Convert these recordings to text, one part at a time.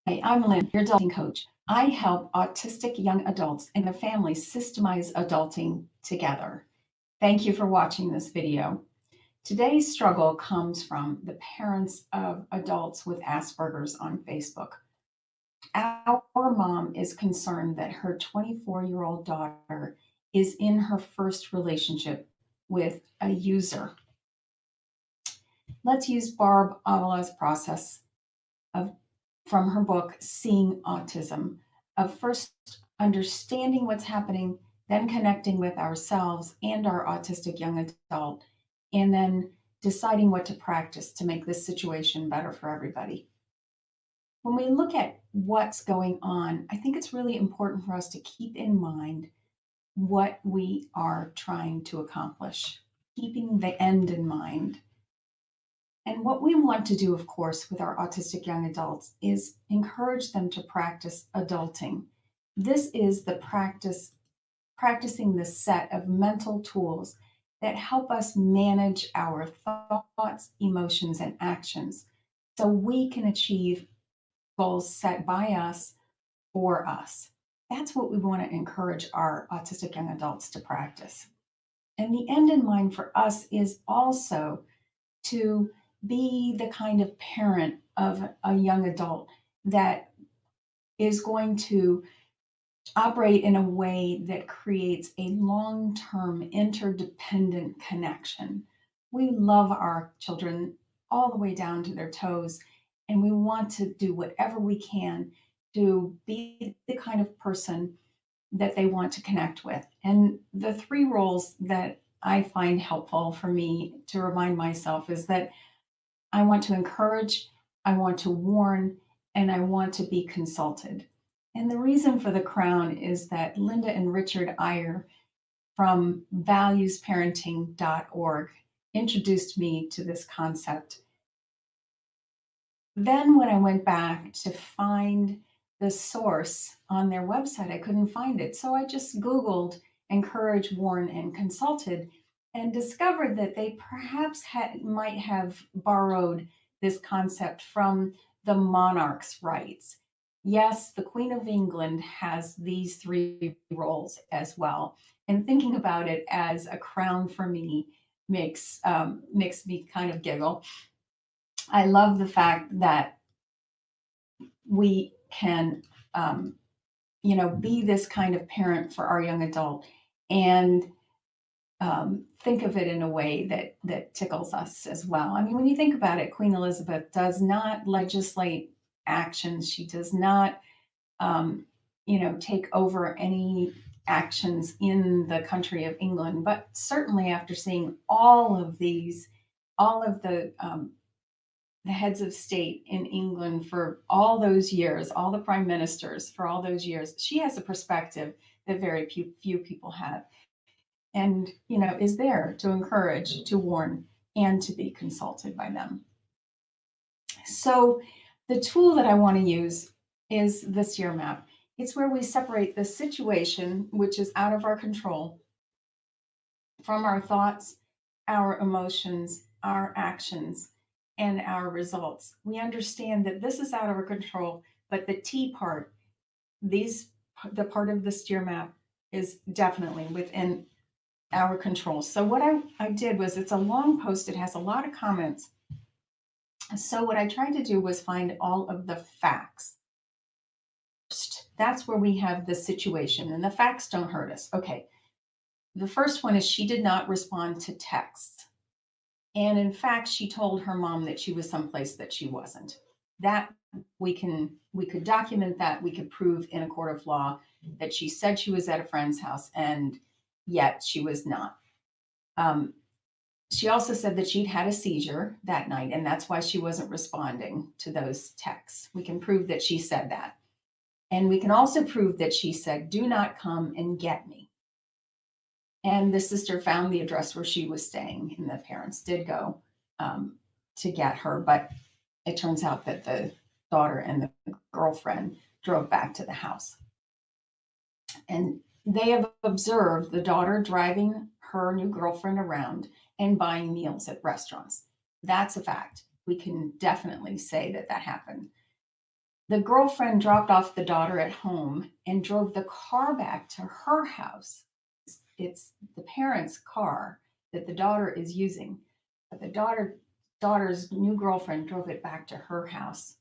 Hi, I'm Lynn, your adulting coach. I help autistic young adults and their families systemize adulting together. Thank you for watching this video. Today's struggle comes from the parents of adults with Asperger's on Facebook. Our mom is concerned that her 24-year-old daughter is in her first relationship with a user. Let's use Barb Avila's process of from her book, Seeing Autism, of first understanding what's happening, then connecting with ourselves and our autistic young adult, and then deciding what to practice to make this situation better for everybody. When we look at what's going on, I think it's really important for us to keep in mind what we are trying to accomplish, keeping the end in mind. And what we want to do, of course, with our autistic young adults is encourage them to practice adulting. This is the practicing the set of mental tools that help us manage our thoughts, emotions, and actions so we can achieve goals set by us for us. That's what we want to encourage our autistic young adults to practice. And the end in mind for us is also to be the kind of parent of a young adult that is going to operate in a way that creates a long term interdependent connection. We love our children all the way down to their toes, and we want to do whatever we can to be the kind of person that they want to connect with. And the three roles that I find helpful for me to remind myself is that I want to encourage, I want to warn, and I want to be consulted. And the reason for the crown is that Linda and Richard Iyer from valuesparenting.org introduced me to this concept. Then, when I went back to find the source on their website, I couldn't find it. So I just Googled encourage, warn, and consulted and discovered that they perhaps might have borrowed this concept from the monarch's rights. Yes, the Queen of England has these three roles as well. And thinking about it as a crown for me makes me kind of giggle. I love the fact that we can, be this kind of parent for our young adult and think of it in a way that tickles us as well. I mean, when you think about it, Queen Elizabeth does not legislate actions. She does not, take over any actions in the country of England. But certainly, after seeing all of the heads of state in England for all those years, all the prime ministers for all those years, she has a perspective that very few people have and is there to encourage, to warn, and to be consulted by them. So the tool that I want to use is the SEER map. It's where we separate the situation, which is out of our control, from our thoughts, our emotions, our actions, and our results. We understand that this is out of our control, but the T part, the part of the STEER map, is definitely within our control. So what I did was, it's a long post, it has a lot of comments. So what I tried to do was find all of the facts. That's where we have the situation, and the facts don't hurt us. Okay. The first one is she did not respond to text. And in fact, she told her mom that she was someplace that she wasn't. That we could document that, we could prove in a court of law that she said she was at a friend's house and yet she was not. She also said that she'd had a seizure that night, and that's why she wasn't responding to those texts. We can prove that she said that. And we can also prove that she said, "Do not come and get me." And the sister found the address where she was staying, and the parents did go to get her. But it turns out that the daughter and the girlfriend drove back to the house. And they have observed the daughter driving her new girlfriend around and buying meals at restaurants. That's a fact. We can definitely say that that happened. The girlfriend dropped off the daughter at home and drove the car back to her house. It's the parents' car that the daughter is using, but the daughter's new girlfriend drove it back to her house,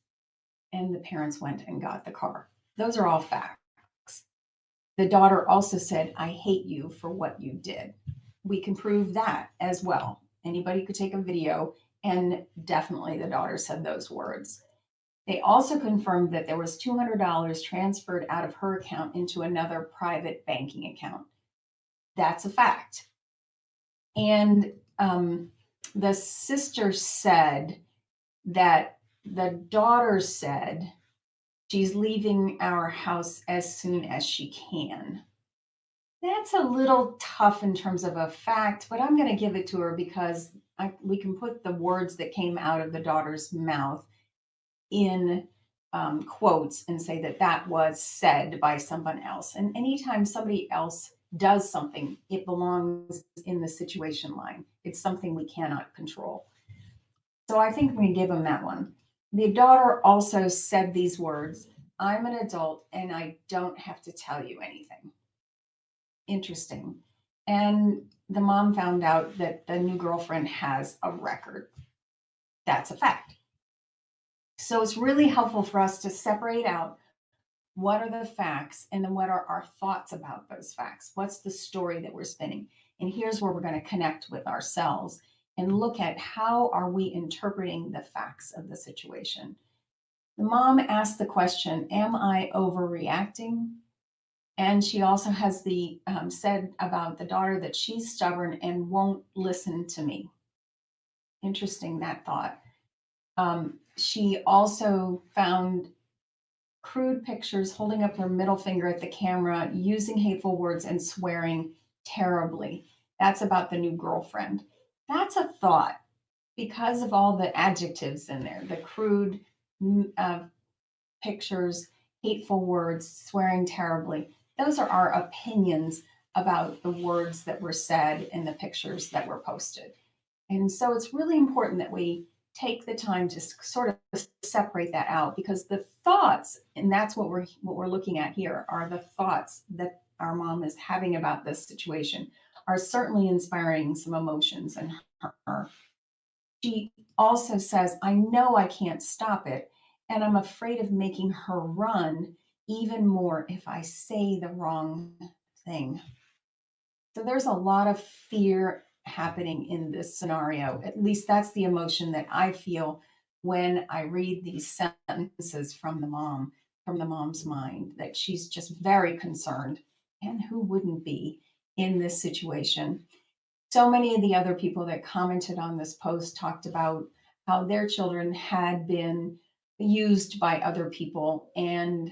and the parents went and got the car. Those are all facts. The daughter also said, "I hate you for what you did." We can prove that as well. Anybody could take a video, and definitely the daughter said those words. They also confirmed that there was $200 transferred out of her account into another private banking account. That's a fact. And the sister said that the daughter said she's leaving our house as soon as she can. That's a little tough in terms of a fact, but I'm going to give it to her because we can put the words that came out of the daughter's mouth in quotes and say that that was said by someone else. And anytime somebody else does something, it belongs in the situation line. It's something we cannot control. So I think we give them that one. The daughter also said these words: "I'm an adult and I don't have to tell you anything." Interesting. And the mom found out that the new girlfriend has a record. That's a fact. So it's really helpful for us to separate out what are the facts and then what are our thoughts about those facts. What's the story that we're spinning? And here's where we're going to connect with ourselves and look at how are we interpreting the facts of the situation. The mom asked the question, am I overreacting? And she also has said about the daughter that she's stubborn and won't listen to me. Interesting, that thought. She also found crude pictures holding up their middle finger at the camera, using hateful words and swearing terribly. That's about the new girlfriend. That's a thought because of all the adjectives in there, the crude pictures, hateful words, swearing terribly. Those are our opinions about the words that were said in the pictures that were posted. And so it's really important that we take the time to sort of separate that out, because the thoughts, and that's what we're looking at here, are the thoughts that our mom is having about this situation, are certainly inspiring some emotions in her. She also says, "I know I can't stop it, and I'm afraid of making her run even more if I say the wrong thing." So there's a lot of fear happening in this scenario. At least that's the emotion that I feel when I read these sentences from the mom's mind, that she's just very concerned. And who wouldn't be in this situation? So many of the other people that commented on this post talked about how their children had been used by other people, and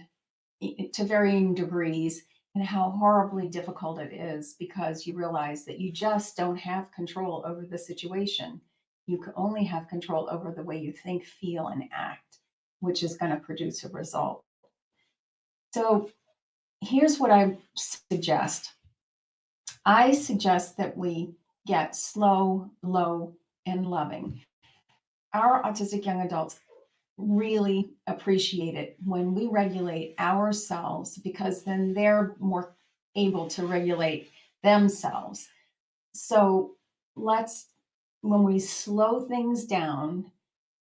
to varying degrees, and how horribly difficult it is, because you realize that you just don't have control over the situation. You can only have control over the way you think, feel, and act, which is going to produce a result. So here's what I suggest. I suggest that we get slow, low, and loving. Our autistic young adults really appreciate it when we regulate ourselves, because then they're more able to regulate themselves. So when we slow things down,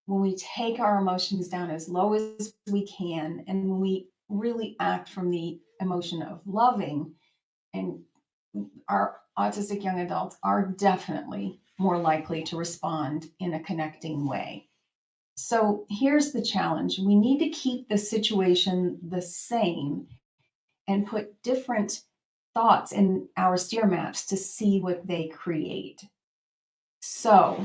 when we take our emotions down as low as we can, and when we really act from the emotion of loving, and our autistic young adults are definitely more likely to respond in a connecting way. So here's the challenge. We need to keep the situation the same and put different thoughts in our steer maps to see what they create. So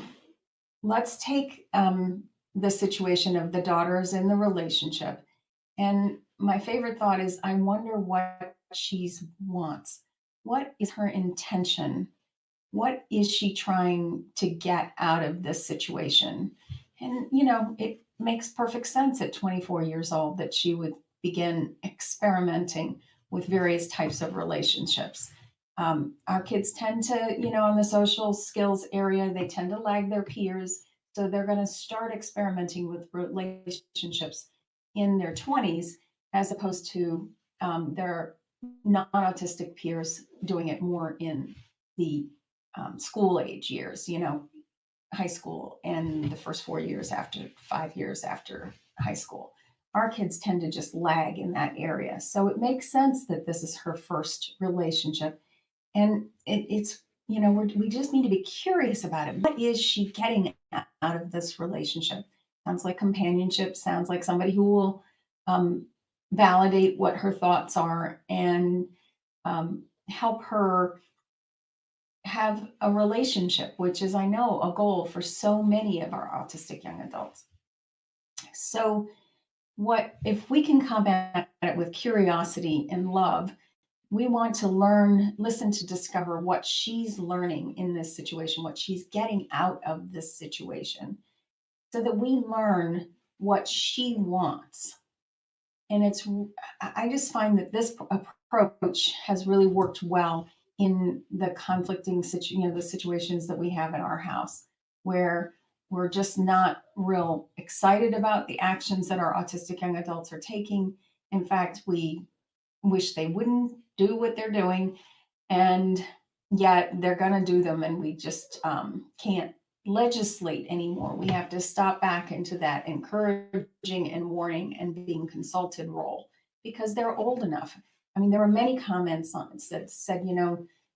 let's take the situation of the daughters in the relationship. And my favorite thought is, I wonder what she wants. What is her intention? What is she trying to get out of this situation? And, it makes perfect sense at 24 years old that she would begin experimenting with various types of relationships. Our kids tend to, in the social skills area, they tend to lag their peers. So they're going to start experimenting with relationships in their 20s, as opposed to their non-autistic peers doing it more in the school age years, high school and the first 4 years after 5 years after high school. Our kids tend to just lag in that area. So it makes sense that this is her first relationship. And we just need to be curious about it. What is she getting out of this relationship? Sounds like companionship, sounds like somebody who will um, validate what her thoughts are and help her have a relationship, which is, I know, a goal for so many of our autistic young adults. So, what if we can come at it with curiosity and love? We want to learn, listen to discover what she's learning in this situation, what she's getting out of this situation, so that we learn what she wants. And I just find that this approach has really worked well in the the situations that we have in our house, where we're just not real excited about the actions that our autistic young adults are taking. In fact, we wish they wouldn't do what they're doing, and yet they're going to do them, and we just can't legislate anymore. We have to stop back into that encouraging and warning and being consulted role, because they're old enough. I mean, there were many comments on it that said,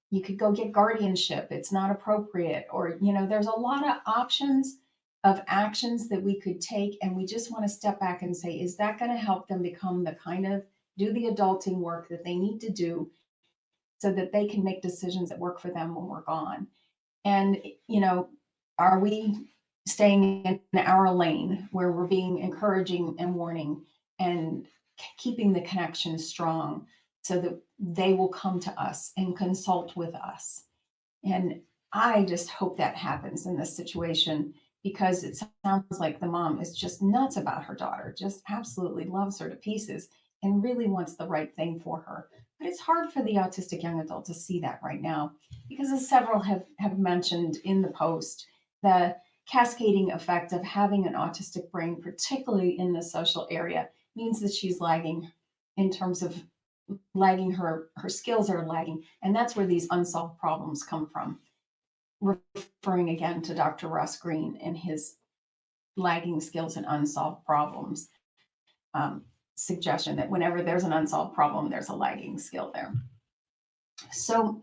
you could go get guardianship, it's not appropriate, or there's a lot of options of actions that we could take, and we just want to step back and say, is that going to help them become the kind of do the adulting work that they need to do, so that they can make decisions that work for them when we're gone? And, are we staying in our lane where we're being encouraging and warning and keeping the connection strong, so that they will come to us and consult with us? And I just hope that happens in this situation, because it sounds like the mom is just nuts about her daughter, just absolutely loves her to pieces and really wants the right thing for her. But it's hard for the autistic young adult to see that right now, because as several have mentioned in the post, the cascading effect of having an autistic brain, particularly in the social area, means that she's lagging in terms of lagging her skills are lagging, and that's where these unsolved problems come from. Referring again to Dr. Ross Green and his lagging skills and unsolved problems suggestion that whenever there's an unsolved problem, there's a lagging skill there. So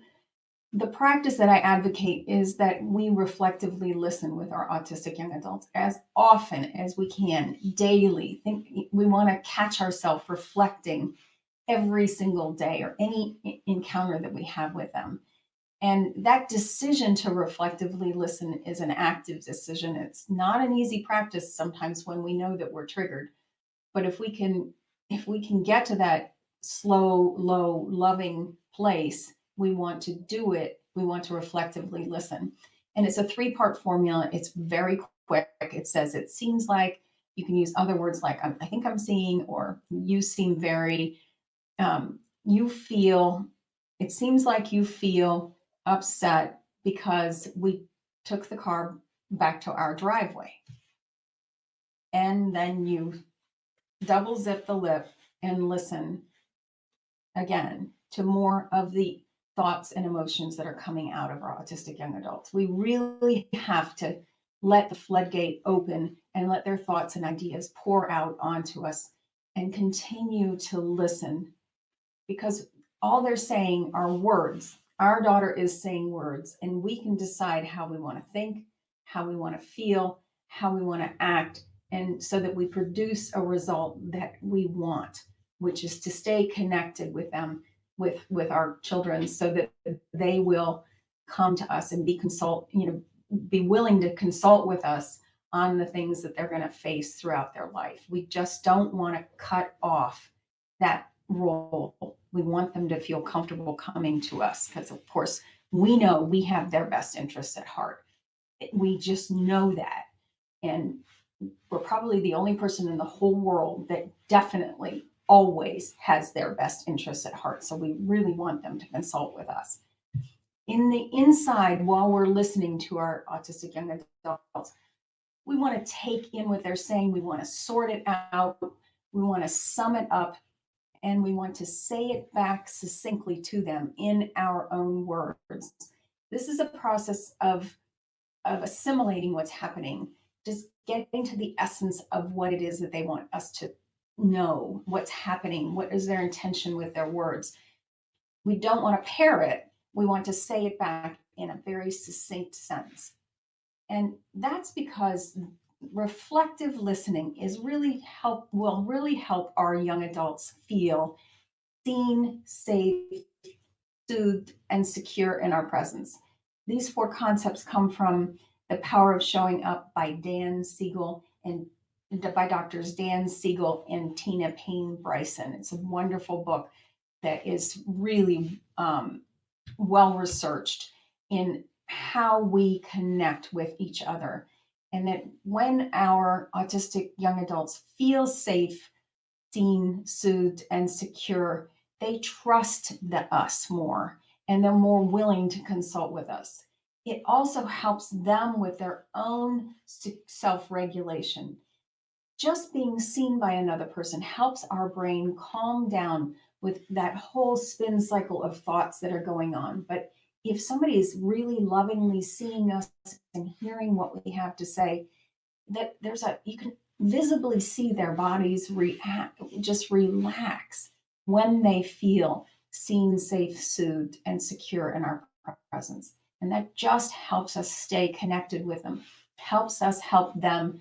the practice that I advocate is that we reflectively listen with our autistic young adults as often as we can, daily. We want to catch ourselves reflecting every single day, or any encounter that we have with them. And that decision to reflectively listen is an active decision. It's not an easy practice sometimes when we know that we're triggered. But if we can get to that slow, low, loving place, we want to do it. We want to reflectively listen. And it's a 3-part formula. It's very quick. It says, it seems like, you can use other words like, I think I'm seeing, or you seem very, it seems like you feel upset because we took the car back to our driveway. And then you double zip the lip and listen again to more of the thoughts and emotions that are coming out of our autistic young adults. We really have to let the floodgate open and let their thoughts and ideas pour out onto us, and continue to listen, because all they're saying are words. Our daughter is saying words, and we can decide how we want to think, how we want to feel, how we want to act, and so that we produce a result that we want, which is to stay connected with them, with our children, so that they will come to us and be willing to consult with us on the things that they're going to face throughout their life. We just don't want to cut off that role. We want them to feel comfortable coming to us, because of course we know we have their best interests at heart. We just know that. And we're probably the only person in the whole world that definitely always has their best interests at heart. So we really want them to consult with us. In the inside, while we're listening to our autistic young adults, we want to take in what they're saying. We want to sort it out. We want to sum it up, and we want to say it back succinctly to them in our own words. This is a process of assimilating what's happening, just getting to the essence of what it is that they want us to know, what's happening, what is their intention with their words. We don't want to parrot, we want to say it back in a very succinct sense. And that's because reflective listening will really help our young adults feel seen, safe, soothed, and secure in our presence. These four concepts come from The Power of Showing Up by Dan Siegel and by doctors Dan Siegel and Tina Payne Bryson. It's a wonderful book that is really well researched in how we connect with each other. And that when our autistic young adults feel safe, seen, soothed, and secure, they trust us more and they're more willing to consult with us. It also helps them with their own self regulation. Just being seen by another person helps our brain calm down with that whole spin cycle of thoughts that are going on. But if somebody is really lovingly seeing us and hearing what we have to say, that you can visibly see their bodies just relax when they feel seen, safe, soothed, and secure in our presence. And that just helps us stay connected with them, helps us help them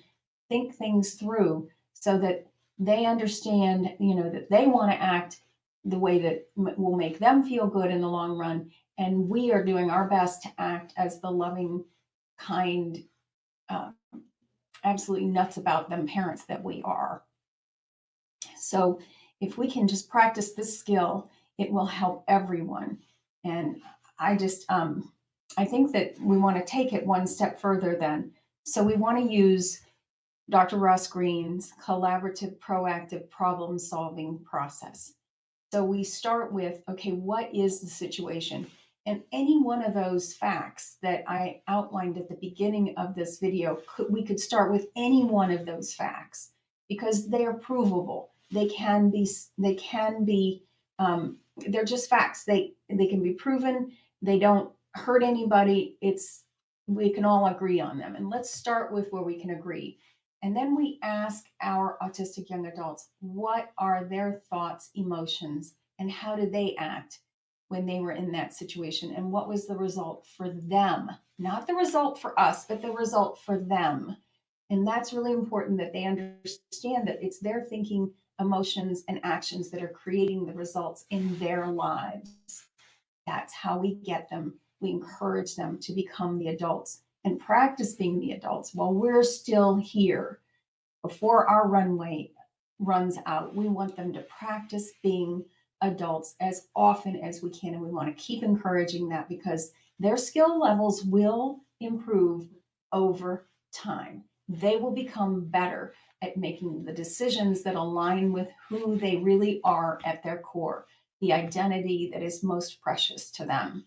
think things through so that they understand, that they want to act the way that will make them feel good in the long run. And we are doing our best to act as the loving, kind, uh, absolutely nuts about them parents that we are. So if we can just practice this skill, it will help everyone. And I think that we want to take it one step further then. So we want to use Dr. Ross Greene's collaborative, proactive problem solving process. So we start with, okay, what is the situation? And any one of those facts that I outlined at the beginning of this video, we could start with any one of those facts because they are provable. They can be, they're just facts. They can be proven. They don't hurt anybody. We can all agree on them. And let's start with where we can agree. And then we ask our autistic young adults, what are their thoughts, emotions, and how did they act when they were in that situation? And what was the result for them? Not the result for us, but the result for them. And that's really important that they understand that it's their thinking, emotions, and actions that are creating the results in their lives. That's how we get them. We encourage them to become the adults and practice being the adults while we're still here. Before our runway runs out, we want them to practice being adults as often as we can. And we want to keep encouraging that because their skill levels will improve over time. They will become better at making the decisions that align with who they really are at their core, the identity that is most precious to them.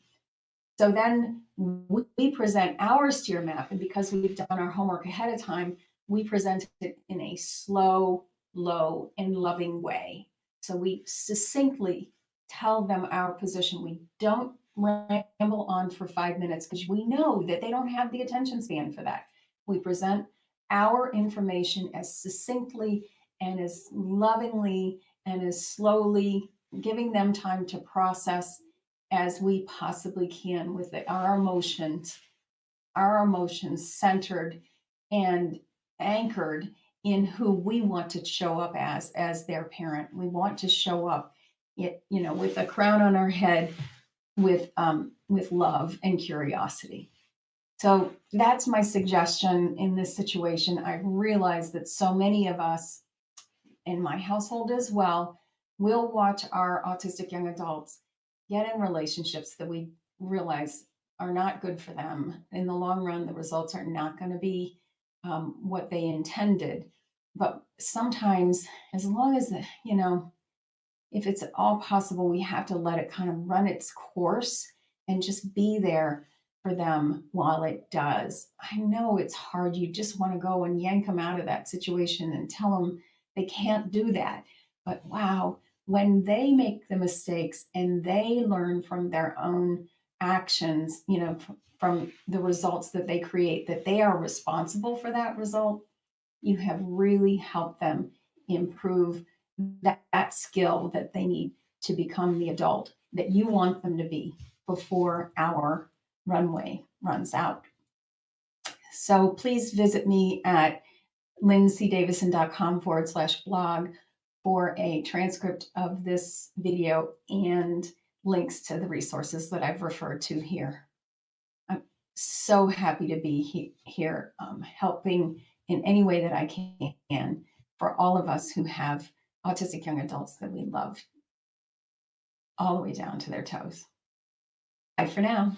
So then we present our steer map, and because we've done our homework ahead of time, we present it in a slow, low, and loving way. So we succinctly tell them our position. We don't ramble on for 5 minutes because we know that they don't have the attention span for that. We present our information as succinctly and as lovingly and as slowly, giving them time to process as we possibly can with our emotions centered and anchored in who we want to show up as their parent. We want to show up, with a crown on our head, with love and curiosity. So that's my suggestion in this situation. I realize that so many of us in my household as well will watch our autistic young adults get in relationships that we realize are not good for them. In the long run, the results are not going to be what they intended. But sometimes, as long as, if it's at all possible, we have to let it kind of run its course and just be there for them while it does. I know it's hard. You just want to go and yank them out of that situation and tell them They can't do that. But wow, when they make the mistakes and they learn from their own actions, from the results that they create, that they are responsible for that result, you have really helped them improve that skill that they need to become the adult that you want them to be before our runway runs out. So please visit me at lindsay.davison.com/blog for a transcript of this video and links to the resources that I've referred to here. I'm so happy to be here, helping in any way that I can for all of us who have autistic young adults that we love all the way down to their toes. Bye for now.